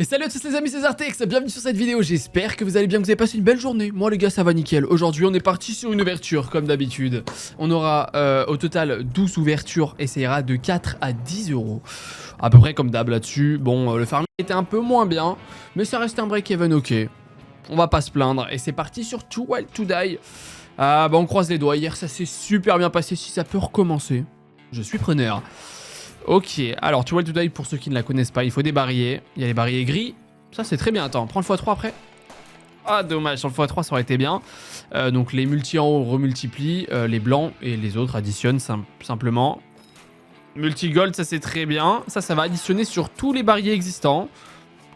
Et salut à tous les amis, c'est Zartex, bienvenue sur cette vidéo, j'espère que vous allez bien, que vous avez passé une belle journée. Moi les gars ça va nickel, aujourd'hui on est parti sur une ouverture comme d'habitude. On aura au total 12 ouvertures et ça ira de 4 à 10 euros. À peu près comme d'hab là-dessus, bon le farming était un peu moins bien, mais ça reste un break-even ok. On va pas se plaindre et c'est parti sur Too Wild to Die. Ah bah on croise les doigts, hier ça s'est super bien passé, si ça peut recommencer, je suis preneur. Ok, alors Too Wild to Die, pour ceux qui ne la connaissent pas, il faut des barillet. Il y a les barillet gris. Ça, c'est très bien. Attends, prends le x3 après. Ah, dommage, sur le x3, ça aurait été bien. Donc, les multi en haut remultiplient. Les blancs et les autres additionnent simplement. Multi-gold, ça, c'est très bien. Ça va additionner sur tous les barillet existants.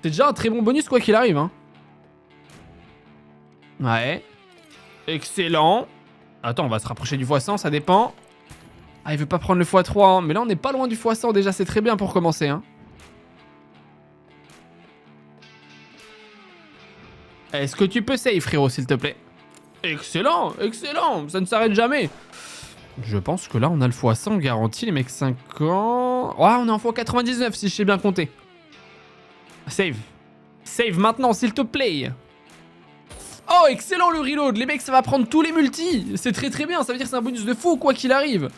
C'est déjà un très bon bonus, quoi qu'il arrive. Hein. Ouais. Excellent. Attends, on va se rapprocher du x100, ça dépend. Ah, il veut pas prendre le x3, hein. Mais là, on n'est pas loin du x100 déjà, c'est très bien pour commencer. Hein. Est-ce que tu peux save, frérot, s'il te plaît? Excellent, excellent, ça ne s'arrête jamais. Je pense que là, on a le x100 garanti, les mecs 5 ans. Oh, on est en x99, si je sais bien compter. Save. Save maintenant, s'il te plaît. Oh, excellent le reload. Les mecs, ça va prendre tous les multis. C'est très très bien, ça veut dire que c'est un bonus de fou, quoi qu'il arrive.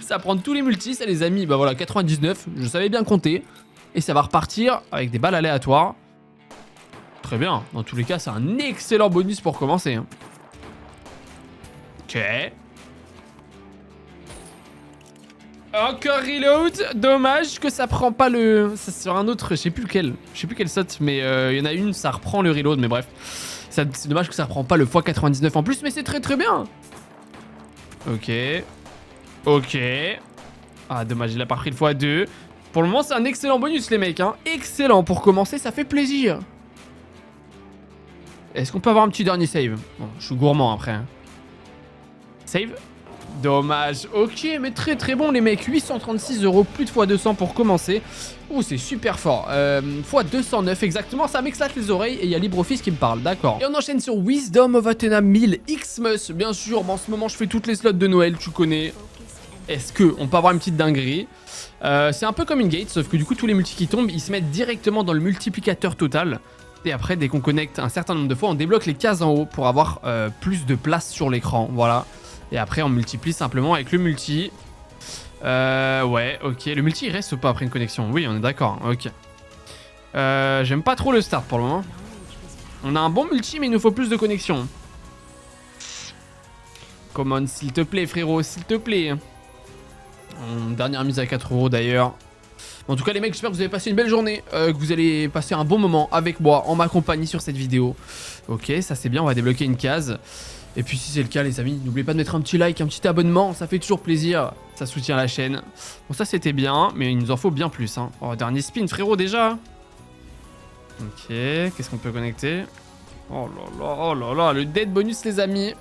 Ça va prendre tous les multis, ça les a mis, bah voilà, 99, je savais bien compter. Et ça va repartir avec des balles aléatoires. Très bien, dans tous les cas, c'est un excellent bonus pour commencer. Hein. Ok. Encore reload, dommage que ça prend pas le... Ça sur un autre, je sais plus lequel, saute, mais il y en a une, ça reprend le reload, mais bref. C'est dommage que ça reprend pas le x99 en plus, mais c'est très très bien. Ok. Ok. Ah, dommage, il a pas pris le x2. Pour le moment, c'est un excellent bonus, les mecs. Hein. Excellent. Pour commencer, ça fait plaisir. Est-ce qu'on peut avoir un petit dernier save? Bon, je suis gourmand après. Hein. Save. Dommage. Ok, mais très très bon, les mecs. 836 euros, plus de x200 pour commencer. Ouh, c'est super fort. x209 exactement. Ça m'éclate les oreilles et il y a LibreOffice qui me parle. D'accord. Et on enchaîne sur Wisdom of Athena 1000 Xmas. Bien sûr, mais en ce moment, je fais toutes les slots de Noël, tu connais. Est-ce qu'on peut avoir une petite dinguerie? C'est un peu comme une gate, sauf que du coup, tous les multis qui tombent, ils se mettent directement dans le multiplicateur total. Et après, dès qu'on connecte un certain nombre de fois, on débloque les cases en haut pour avoir plus de place sur l'écran. Voilà. Et après, on multiplie simplement avec le multi. Ouais, ok. Le multi, il reste ou pas après une connexion? Oui, on est d'accord. Ok. J'aime pas trop le start pour le moment. On a un bon multi, mais il nous faut plus de connexion. Come on, s'il te plaît, frérot, s'il te plaît. Dernière mise à 4 euros d'ailleurs. En tout cas les mecs, j'espère que vous avez passé une belle journée, que vous allez passer un bon moment avec moi, en ma compagnie sur cette vidéo. Ok, ça c'est bien, on va débloquer une case. Et puis si c'est le cas les amis, n'oubliez pas de mettre un petit like, un petit abonnement, ça fait toujours plaisir, ça soutient la chaîne. Bon ça c'était bien, mais il nous en faut bien plus. Hein. Oh, dernier spin frérot déjà. Ok, qu'est-ce qu'on peut connecter? Oh là là, le dead bonus les amis.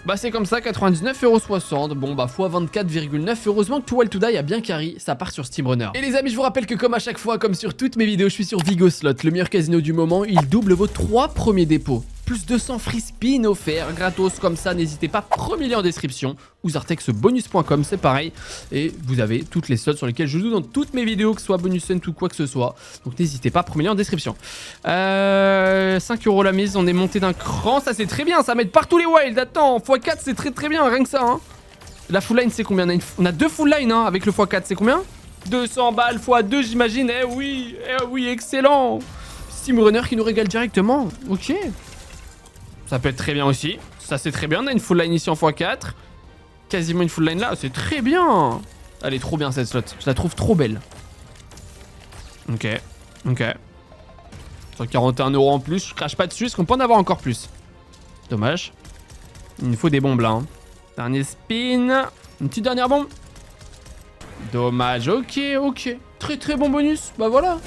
Bah c'est comme ça, 99,60€. Bon bah x 24,9. Heureusement que Too Wild to Die a bien carry, ça part sur Steam Runner. Et les amis, je vous rappelle que comme à chaque fois, comme sur toutes mes vidéos, je suis sur Vigo Slot, le meilleur casino du moment. Il double vos 3 premiers dépôts. Plus 200 free spin offerts, gratos comme ça, n'hésitez pas, premier lien en description, ou zartexbonus.com, c'est pareil, et vous avez toutes les slots sur lesquelles je joue dans toutes mes vidéos, que ce soit bonus hunt ou quoi que ce soit, donc n'hésitez pas, premier lien en description. 5 euros la mise, on est monté d'un cran, ça c'est très bien, ça m'aide partout les wilds, attends, x4 c'est très très bien, rien que ça, hein. La full line c'est combien? On a 2 full line hein, avec le x4, c'est combien? 200 balles x2 j'imagine, eh oui, excellent. Steam Runner qui nous régale directement, ok. Ça peut être très bien aussi. Ça c'est très bien. On a une full line ici en x4. Quasiment une full line là. C'est très bien. Elle est trop bien cette slot. Je la trouve trop belle. Ok. Ok. 141 euros en plus. Je crache pas dessus. Est-ce qu'on peut en avoir encore plus? Dommage. Il nous faut des bombes là. Hein. Dernier spin. Une petite dernière bombe. Dommage. Ok, ok. Très très bon bonus. Bah voilà.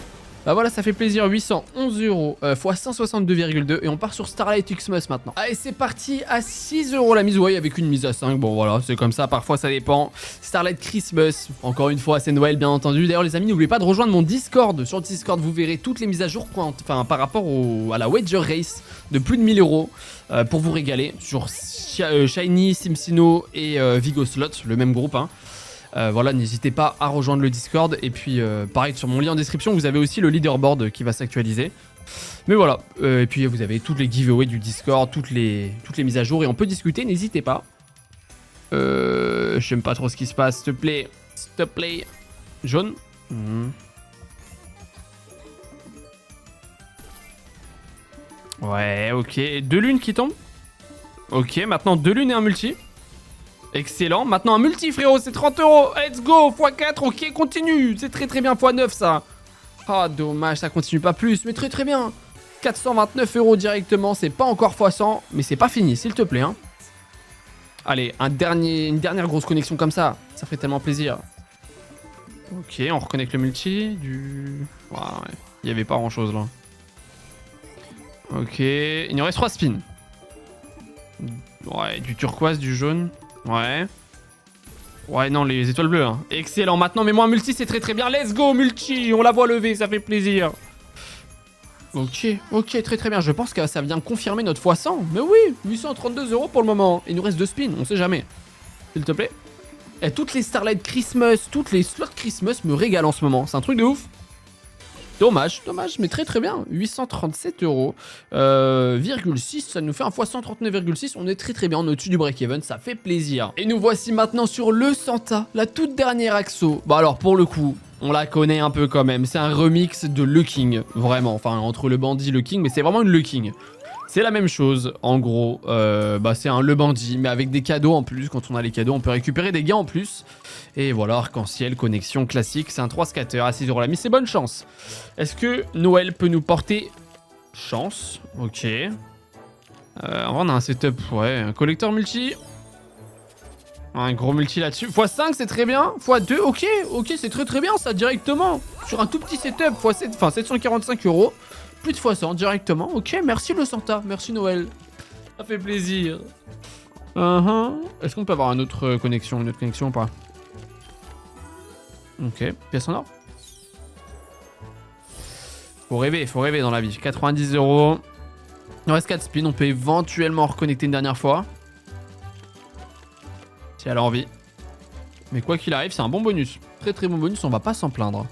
Bah voilà, ça fait plaisir, 811 euros x 162,2 et on part sur Starlight Xmas maintenant. Allez, c'est parti à 6 euros la mise, ouais, avec une mise à 5, bon voilà, c'est comme ça, parfois ça dépend. Starlight Christmas, encore une fois, c'est Noël bien entendu. D'ailleurs les amis, n'oubliez pas de rejoindre mon Discord. Sur Discord, vous verrez toutes les mises à jour par rapport à la Wager Race de plus de 1000 euros pour vous régaler sur Shiny, SimSino et Vigo Slot, le même groupe, hein. Voilà, n'hésitez pas à rejoindre le Discord. Et puis, pareil, sur mon lien en description, vous avez aussi le leaderboard qui va s'actualiser. Mais voilà, et puis vous avez toutes les giveaways du Discord, toutes les mises à jour. Et on peut discuter, n'hésitez pas. J'aime pas trop ce qui se passe, s'il te plaît. S'il te plaît. Jaune. Ouais, ok. 2 lunes qui tombent. Ok, maintenant 2 lunes et un multi. Excellent. Maintenant un multi, frérot, c'est 30 €. Let's go, x4, ok, continue. C'est très très bien, x9 ça. Ah, dommage, ça continue pas plus, mais très très bien. 429 € directement, c'est pas encore x100, mais c'est pas fini, s'il te plaît. Hein. Allez, une dernière grosse connexion comme ça ferait tellement plaisir. Ok, on reconnecte le multi, Ouais, il y avait pas grand chose là. Ok, il nous reste 3 spins. Ouais, du turquoise, du jaune. Ouais. Ouais, non, les étoiles bleues. Hein. Excellent. Maintenant, mets-moi un multi, c'est très très bien. Let's go, multi. On la voit lever, ça fait plaisir. Ok, ok, très très bien. Je pense que ça vient confirmer notre x100. Mais oui, 832 € pour le moment. Il nous reste 2 spins, on sait jamais. S'il te plaît. Et toutes les Starlight Christmas, toutes les slots Christmas me régalent en ce moment. C'est un truc de ouf. Dommage, dommage, mais très très bien. 837 €, 6, ça nous fait un x 139,6. On est très très bien, on est au-dessus du break-even, ça fait plaisir. Et nous voici maintenant sur le Santa, la toute dernière Axo. Bah alors pour le coup, on la connaît un peu quand même. C'est un remix de Le King, vraiment. Enfin, entre le bandit et le King, mais c'est vraiment une Le King. C'est la même chose, en gros. Bah, c'est un Le Bandit, mais avec des cadeaux en plus. Quand on a les cadeaux, on peut récupérer des gains en plus. Et voilà, arc-en-ciel, connexion classique. C'est un 3 scatter à 6 € la mise. C'est bonne chance. Est-ce que Noël peut nous porter chance? Ok. En vrai, on a un setup, ouais. Un collecteur multi. Un gros multi là-dessus. x5, c'est très bien. x2, ok. Ok, c'est très très bien ça, directement. Sur un tout petit setup, x7, enfin 745 €. Plus de x100 directement. Ok, merci le Santa. Merci Noël. Ça fait plaisir. Est-ce qu'on peut avoir une autre connexion ou pas? Ok, pièce en or. Faut rêver dans la vie. 90 €. Il reste 4 spins. On peut éventuellement reconnecter une dernière fois. Si elle a envie. Mais quoi qu'il arrive, c'est un bon bonus. Très très bon bonus, on va pas s'en plaindre.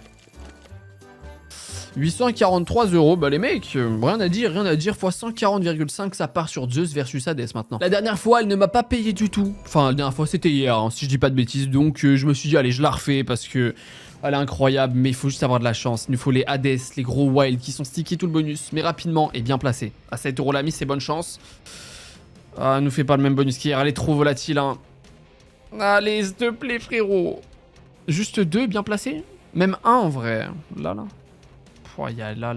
843 €, bah les mecs, rien à dire, fois 140,5, ça part sur Zeus versus Hades maintenant. La dernière fois, elle ne m'a pas payé du tout. Enfin, la dernière fois, c'était hier, hein, si je dis pas de bêtises, donc je me suis dit, allez, je la refais parce que elle est incroyable, mais il faut juste avoir de la chance. Il nous faut les Hades, les gros wild qui sont stickés tout le bonus, mais rapidement et bien placés. À 7 € la mise, c'est bonne chance. Ah, elle nous fait pas le même bonus qu'hier, elle est trop volatile, hein. Allez, s'il te plaît, frérot. Juste 2 bien placés? Même 1 en vrai. Là. Oh, y a là.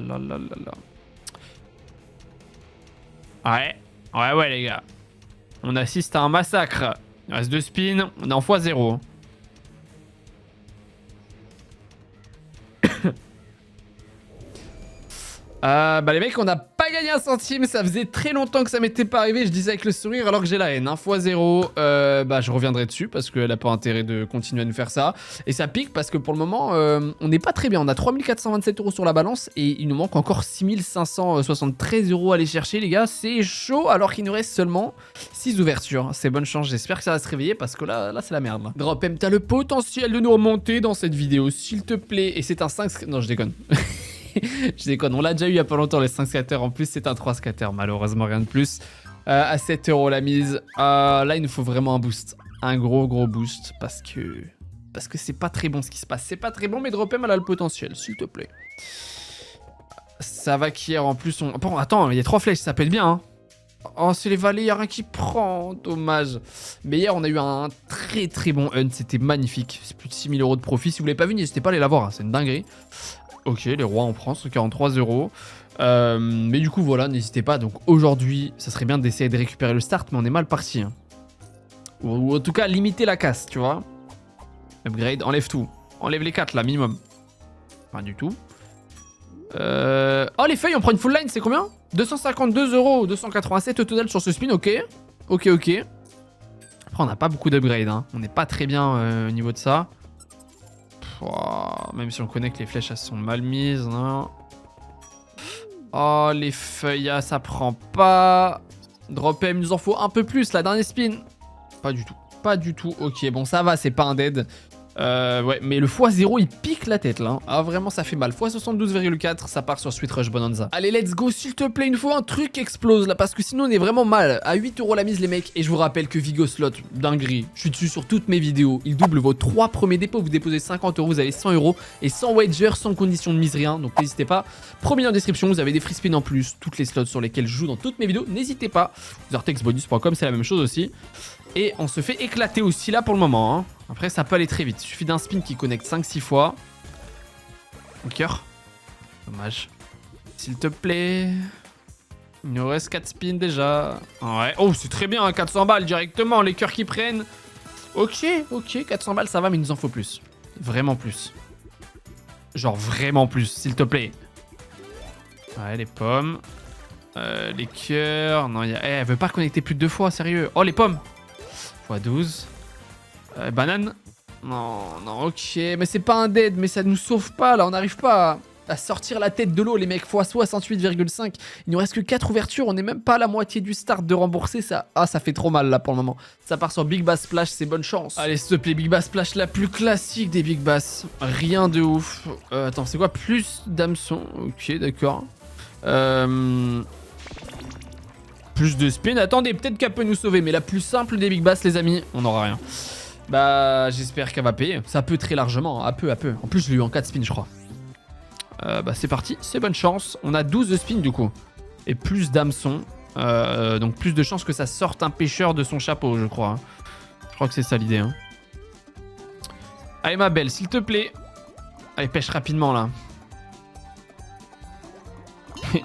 Ouais, les gars. On assiste à un massacre. Il reste 2 spins. On est en x0. Bah les mecs, on n'a pas gagné un centime, ça faisait très longtemps que ça m'était pas arrivé, je disais avec le sourire alors que j'ai la haine, hein, x0, bah je reviendrai dessus parce qu'elle a pas intérêt de continuer à nous faire ça, et ça pique parce que pour le moment, on n'est pas très bien, on a 3427 € sur la balance, et il nous manque encore 6573 € à aller chercher les gars, c'est chaud alors qu'il nous reste seulement 6 ouvertures, c'est bonne chance, j'espère que ça va se réveiller parce que là c'est la merde. Là. Drop M, t'as le potentiel de nous remonter dans cette vidéo, s'il te plaît, et c'est un 5... Non, je déconne. Je déconne, on l'a déjà eu il y a pas longtemps les 5 scatters, en plus c'est un 3 scatter, malheureusement rien de plus. À 7 € la mise, là il nous faut vraiment un boost, un gros boost, parce que c'est pas très bon ce qui se passe, c'est pas très bon, mais Drop M elle a le potentiel, s'il te plaît. Ça va qu'hier en plus on... Bon attends, il y a 3 flèches, ça pète bien hein. Oh c'est les valets, y'a rien qui prend, dommage. Mais hier on a eu un très bon hunt, c'était magnifique, c'est plus de 6000 € de profit, si vous l'avez pas vu n'hésitez pas à aller la voir, hein. C'est une dinguerie. Ok, les rois on prend, 143 €. Mais du coup, voilà, n'hésitez pas. Donc aujourd'hui, ça serait bien d'essayer de récupérer le start, mais on est mal parti. Hein. Ou en tout cas, limiter la casse, tu vois. Upgrade, enlève tout. Enlève les 4 là, minimum. Pas du tout. Oh, les feuilles, on prend une full line, c'est combien? 252 €, 287 au total sur ce spin, ok. Ok. Après, on n'a pas beaucoup d'upgrade, hein. On n'est pas très bien au niveau de ça. Oh, même si on connaît que les flèches elles sont mal mises, non. Oh les feuilles, ça prend pas. Drop M, il nous en faut un peu plus, la dernière spin. Pas du tout, ok, bon ça va, c'est pas un dead. Ouais, mais le x0 il pique la tête là. Ah, vraiment, ça fait mal. x72,4, ça part sur Sweet Rush Bonanza. Allez, let's go, s'il te plaît, une fois un truc explose là, parce que sinon on est vraiment mal. À 8 € la mise, les mecs. Et je vous rappelle que Vigo Slot, dinguerie, je suis dessus sur toutes mes vidéos. Il double vos 3 premiers dépôts. Vous déposez 50 €, vous avez 100 € et sans wager, sans condition de mise, rien. Donc n'hésitez pas. Premier en description, vous avez des free spins en plus. Toutes les slots sur lesquels je joue dans toutes mes vidéos. N'hésitez pas. Vortexbonus.com, c'est la même chose aussi. Et on se fait éclater aussi là pour le moment. Hein. Après, ça peut aller très vite. Il suffit d'un spin qui connecte 5-6 fois. Mon cœur. Dommage. S'il te plaît. Il nous reste 4 spins déjà. Ouais. Oh, c'est très bien. 400 balles directement. Les cœurs qui prennent. Ok, 400 balles, ça va, mais il nous en faut plus. Vraiment plus. Genre vraiment plus, s'il te plaît. Ouais, les pommes. Les cœurs. Non, elle veut pas connecter plus de 2 fois, sérieux. Oh, les pommes. x12. Banane. Non, ok. Mais c'est pas un dead, mais ça nous sauve pas là. On n'arrive pas à sortir la tête de l'eau, les mecs. x68,5. Il nous reste que 4 ouvertures. On n'est même pas à la moitié du start de rembourser ça. Ah, ça fait trop mal là pour le moment. Ça part sur Big Bass Splash, c'est bonne chance. Allez, s'il te plaît, Big Bass Splash, la plus classique des Big Bass. Rien de ouf. Attends, c'est quoi? Plus d'hameçon. Ok, d'accord. Plus de spin. Attendez, peut-être qu'elle peut nous sauver. Mais la plus simple des Big Bass, les amis, on n'aura rien. Bah, j'espère qu'elle va payer. Ça peut très largement, à peu. En plus, je l'ai eu en 4 spins, je crois. Bah, c'est parti. C'est bonne chance. On a 12 spins, du coup. Et plus d'hameçon. Donc, plus de chances que ça sorte un pêcheur de son chapeau, je crois. Je crois que c'est ça l'idée. Hein. Allez, ma belle, s'il te plaît. Allez, pêche rapidement, là.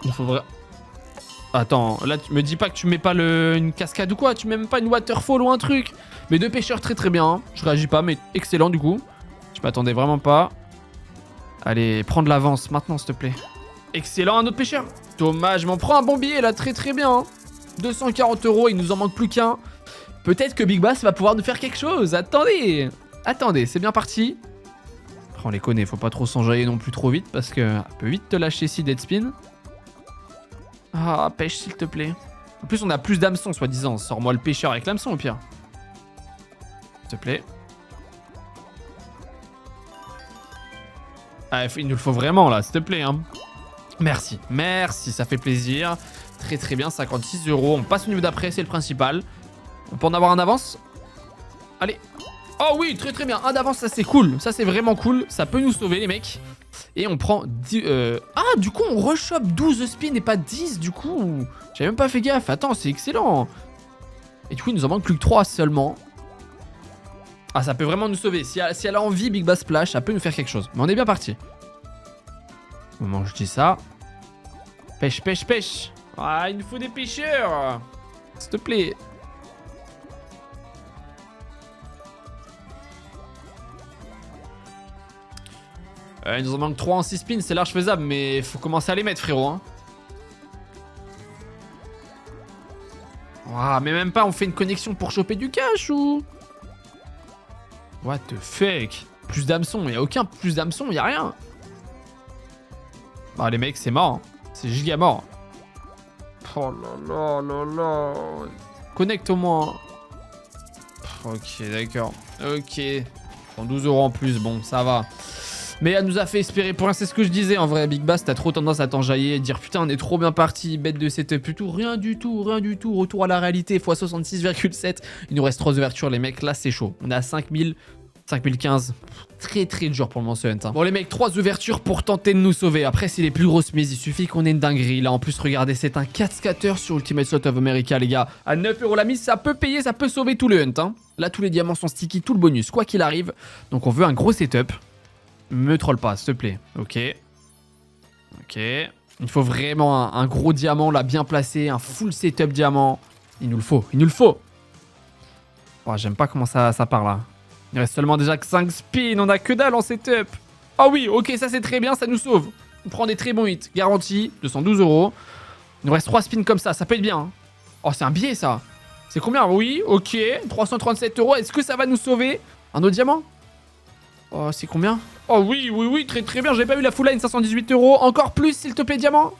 Il faut vraiment... Attends, là, tu me dis pas que tu mets pas une cascade ou quoi? Tu mets même pas une waterfall ou un truc? Mais deux pêcheurs très très bien. Hein. Je réagis pas, mais excellent du coup. Je m'attendais vraiment pas. Allez, prends de l'avance maintenant, s'il te plaît. Excellent, un autre pêcheur. Dommage, mais on prend un bon billet là, très très bien. Hein. 240 €, il nous en manque plus qu'un. Peut-être que Big Bass va pouvoir nous faire quelque chose. Attendez, c'est bien parti. Après, on les connaît, faut pas trop s'enjailler non plus trop vite parce que peut vite te lâcher si dead spin. Ah, pêche s'il te plaît. En plus, on a plus d'hameçon, soi-disant. Sors-moi le pêcheur avec l'hameçon au pire. S'il te plaît. Ah, il nous le faut vraiment là, s'il te plaît. Hein. Merci, ça fait plaisir. Très très bien, 56 €. On passe au niveau d'après, c'est le principal. On peut en avoir un d'avance. Allez. Oh oui, très très bien. Un d'avance, ça c'est cool. Ça c'est vraiment cool. Ça peut nous sauver, les mecs. Et on prend 10... Ah, du coup, on rechoppe 12 spins et pas 10, du coup. J'avais même pas fait gaffe. Attends, c'est excellent. Et du coup, il nous en manque plus que 3 seulement. Ah, ça peut vraiment nous sauver. Si elle a envie, Big Bass Splash, ça peut nous faire quelque chose. Mais on est bien parti. Au moment où je dis ça... Pêche. Ah, il nous faut des pêcheurs. S'il te plaît. Il nous en manque 3 en 6 spins, c'est large faisable, mais faut commencer à les mettre, frérot. Hein. Wow, mais même pas, on fait une connexion pour choper du cash ou... What the fuck? Plus d'hameçon, il n'y a aucun plus d'hameçon, il n'y a rien. Bah les mecs, c'est mort. Hein. C'est giga mort. Oh là. Connecte au moins. Ok, d'accord. Ok. 12 € en plus, bon, ça va. Mais elle nous a fait espérer. Pour l'instant, c'est ce que je disais. En vrai, Big Bass, t'as trop tendance à t'enjailler et dire putain, on est trop bien parti. Bête de setup, plutôt rien du tout. Retour à la réalité. x66,7. Il nous reste 3 ouvertures, les mecs. Là, c'est chaud. On est à 5000, 5015. Très très dur pour le moment ce hunt. Hein. Bon, les mecs, 3 ouvertures pour tenter de nous sauver. Après, c'est les plus grosses mises. Il suffit qu'on ait une dinguerie. Là, en plus, regardez, c'est un 4 scatter sur Ultimate Slot of America, les gars. À 9 € la mise, ça peut payer, ça peut sauver tout le hunt. Hein. Là, tous les diamants sont sticky, tout le bonus, quoi qu'il arrive. Donc, on veut un gros setup. Me troll pas, s'il te plaît. Ok. Il faut vraiment un gros diamant là, bien placé. Un full setup diamant. Il nous le faut. Oh, j'aime pas comment ça part là. Il reste seulement déjà que 5 spins. On a que dalle en setup. Ah oui, ok, ça c'est très bien, ça nous sauve. On prend des très bons hits. Garantie, 212 €. Il nous reste 3 spins comme ça peut être bien. Hein. Oh, c'est un billet ça. C'est combien? Oui, ok. 337 €. Est-ce que ça va nous sauver? Un autre diamant? Oh, c'est combien? Oh oui, très très bien. J'ai pas eu la full line, 518 €. Encore plus, s'il te plaît, diamant.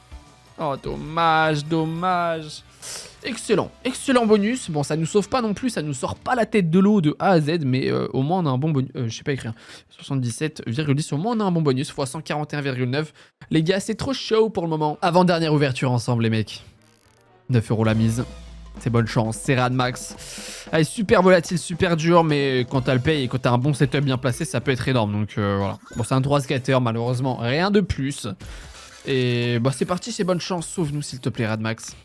Oh, dommage. Excellent, excellent bonus. Bon, ça nous sauve pas non plus, ça nous sort pas la tête de l'eau de A à Z, mais au moins on a un bon bonus. Je sais pas écrire. 77,10, au moins on a un bon bonus, fois 141,9. Les gars, c'est trop chaud pour le moment. Avant-dernière ouverture ensemble, les mecs. 9 € la mise. C'est bonne chance, c'est Rad Max. Elle est super volatile, super dur, mais quand t'as le paye et quand t'as un bon setup bien placé, ça peut être énorme. Donc voilà. Bon, c'est un 3 scatter, malheureusement, rien de plus. Et bah, c'est parti, c'est bonne chance. Sauve-nous, s'il te plaît, Rad Max.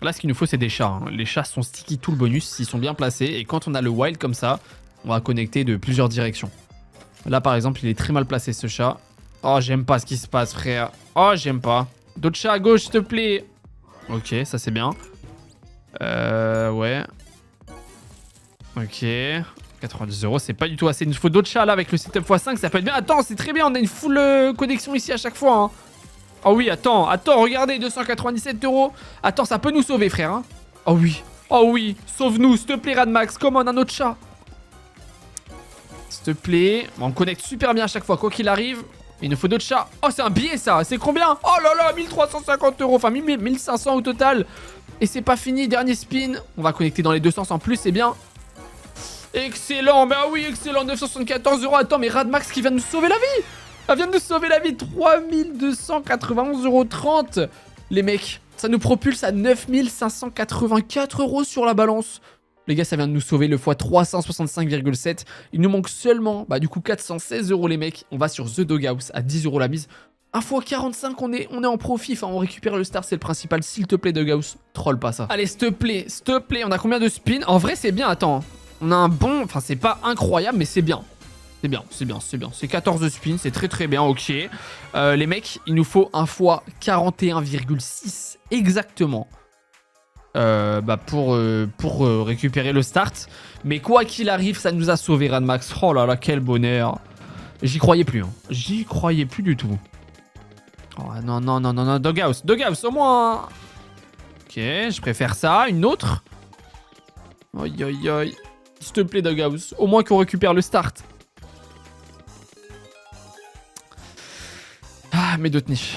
Là, ce qu'il nous faut, c'est des chats. Hein. Les chats sont sticky tout le bonus s'ils sont bien placés. Et quand on a le wild comme ça, on va connecter de plusieurs directions. Là, par exemple, il est très mal placé, ce chat. Oh, j'aime pas ce qui se passe, frère. Oh, j'aime pas. D'autres chats à gauche, s'il te plaît. Ok, ça, c'est bien. Ouais. Ok. 90 €, c'est pas du tout assez. Il nous faut d'autres chats, là, avec le setup x5. Ça peut être bien. Attends, c'est très bien. On a une full connexion ici à chaque fois, hein. Oh oui, attends, regardez, 297 €. Attends, ça peut nous sauver, frère. Hein. Oh oui, sauve-nous, s'il te plaît, Rad Max. Comment on a notre chat? S'il te plaît. On connecte super bien à chaque fois, quoi qu'il arrive. Il nous faut d'autres chats. Oh, c'est un billet, ça. C'est combien? Oh là là, 1350 €. Enfin, 1500 au total. Et c'est pas fini, dernier spin. On va connecter dans les deux sens en plus, c'est bien. Excellent, bah oui, excellent. 974 €. Attends, mais Rad Max qui vient de nous sauver la vie. Elle vient de nous sauver la vie. 3291,30 €. Les mecs, ça nous propulse à 9584 € sur la balance. Les gars, ça vient de nous sauver le fois 365,7. Il nous manque seulement, bah du coup, 416 € les mecs. On va sur The Doghouse à 10 € la mise. 1 x 45, on est en profit. Enfin, on récupère le star, c'est le principal. S'il te plaît, Doghouse, troll pas ça. Allez, s'il te plaît. On a combien de spins? En vrai, c'est bien, attends. On a un bon, enfin, c'est pas incroyable, mais c'est bien. C'est bien. C'est 14 spins, c'est très bien, ok. Les mecs, il nous faut 1 x 41,6 exactement. Bah pour récupérer le start. Mais quoi qu'il arrive, ça nous a sauvé, Rad Max. Oh là là, quel bonheur. J'y croyais plus. Hein. J'y croyais plus du tout. Oh non, Doghouse, au moins. Ok, je préfère ça. Une autre. Aïe. S'il te plaît, Doghouse. Au moins qu'on récupère le start. Ah, mes d'autres niches.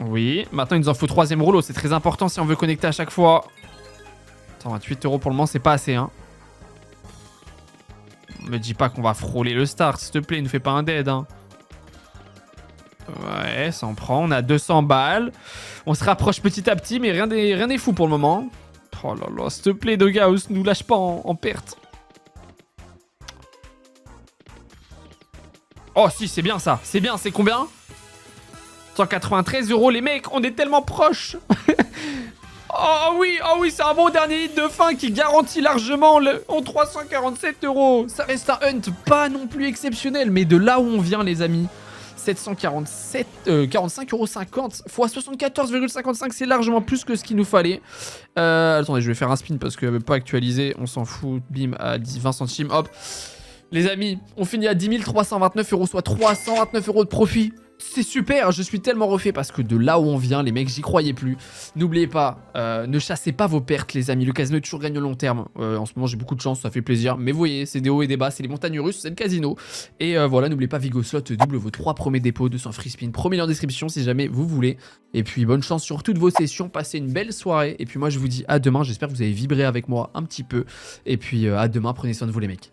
Oui, maintenant il nous en faut 3ème rouleau, c'est très important si on veut connecter à chaque fois. Attends, 28 € pour le moment, c'est pas assez, hein. Me dis pas qu'on va frôler le start, s'il te plaît, ne fais pas un dead, hein. Ouais, ça en prend, on a 200 balles. On se rapproche petit à petit, mais rien n'est fou pour le moment. Oh là là, s'il te plaît, Doghouse, nous lâche pas en perte. Oh si, c'est bien ça, c'est bien, c'est combien? 193 €, les mecs, on est tellement proches. Oh oui, c'est un bon dernier hit de fin qui garantit largement le 347 €. Ça reste un hunt pas non plus exceptionnel, mais de là où on vient, les amis. 45,50 € fois 74,55, c'est largement plus que ce qu'il nous fallait. Attendez, je vais faire un spin parce que pas actualisé, on s'en fout. Bim, à 20 centimes, hop. Les amis, on finit à 10 329 €, soit 329 € de profit. C'est super, je suis tellement refait parce que de là où on vient, les mecs, j'y croyais plus. N'oubliez pas, ne chassez pas vos pertes, les amis. Le casino est toujours gagne au long terme. En ce moment, j'ai beaucoup de chance, ça fait plaisir. Mais vous voyez, c'est des hauts et des bas, c'est les montagnes russes, c'est le casino. Et voilà, n'oubliez pas Vigo Slot, double vos 3 premiers dépôts, 200 free spin. Premier lien en description si jamais vous voulez. Et puis, bonne chance sur toutes vos sessions. Passez une belle soirée. Et puis, moi, je vous dis à demain. J'espère que vous avez vibré avec moi un petit peu. Et puis, à demain. Prenez soin de vous, les mecs.